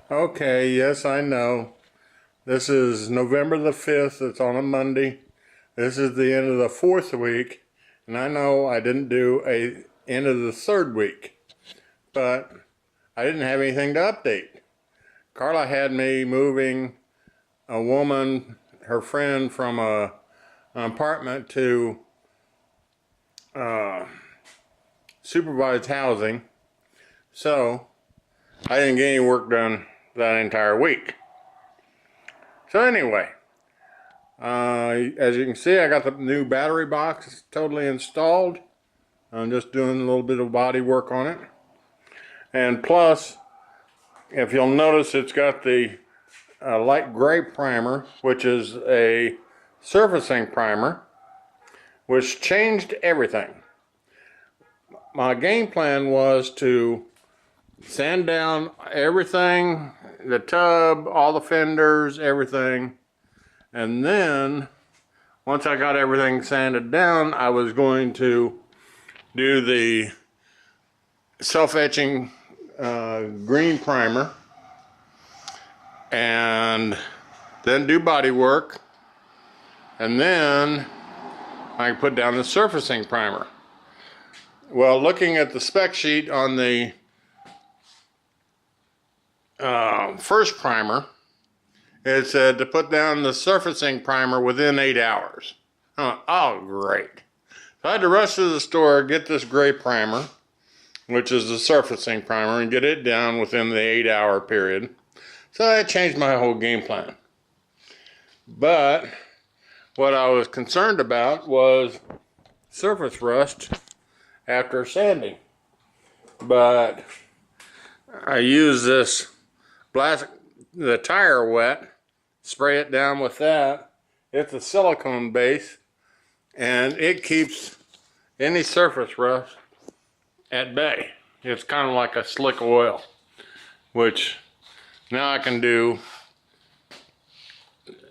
Okay, yes, I know. This is November the 5th. It's on a Monday. This is the end of the 4th week, and I know I didn't do a end of the 3rd week, but I didn't have anything to update. Carla had me moving a woman, her friend, from an apartment to supervised housing, so I didn't get any work done that entire week. So anyway, as you can see, I got the new battery box totally installed. I'm just doing a little bit of body work on it. And plus, if you'll notice, it's got the light gray primer, which is a surfacing primer, which changed everything. My game plan was to sand down everything, the tub, all the fenders, everything, and then once I got everything sanded down, I was going to do the self-etching green primer and then do body work, and then I put down the surfacing primer. Well, looking at the spec sheet on the first primer, it said to put down the surfacing primer within 8 hours. Oh, great. So I had to rush to the store, get this gray primer, which is the surfacing primer, and get it down within the 8-hour period. So that changed my whole game plan. But what I was concerned about was surface rust after sanding. But I use this the tire wet, spray it down with that. It's a silicone base, and it keeps any surface rust at bay. It's kind of like a slick oil, which now I can do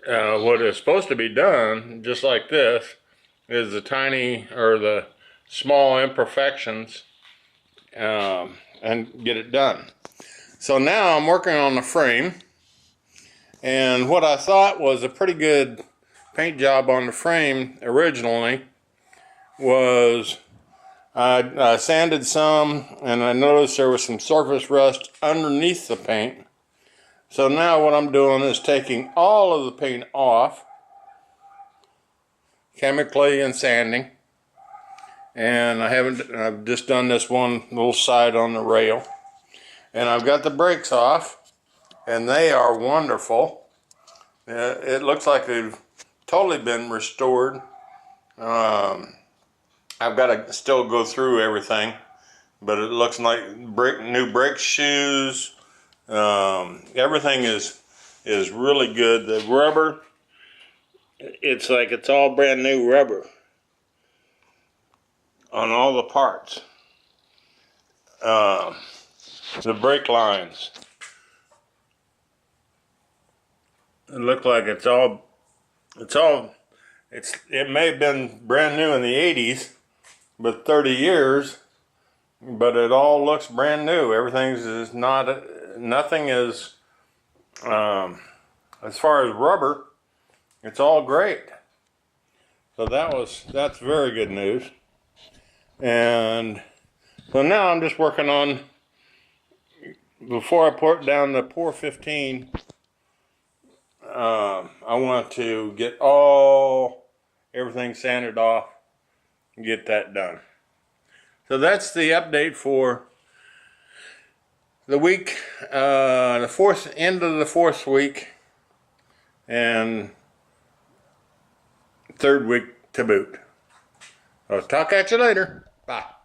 what is supposed to be done, just like this, is the small imperfections and get it done. So now I'm working on the frame, and what I thought was a pretty good paint job on the frame originally was I sanded some, and I noticed there was some surface rust underneath the paint. So now what I'm doing is taking all of the paint off chemically and sanding, and I've just done this one little side on the rail, and I've got the brakes off, and they are wonderful. It looks like they've totally been restored. I've got to still go through everything, but it looks like new brake shoes. Everything is really good. The rubber, it's like it's all brand new rubber on all the parts. The brake lines, it looked like it may have been brand new in the 80s, but 30 years, but it all looks brand new. Nothing is, as far as rubber, it's all great. So that's very good news. And so now I'm just working on, before I put down the Pour 15, I want to get everything sanded off and get that done. So that's the update for the week, the end of the 4th week, and 3rd week to boot. I'll talk at you later. Bye.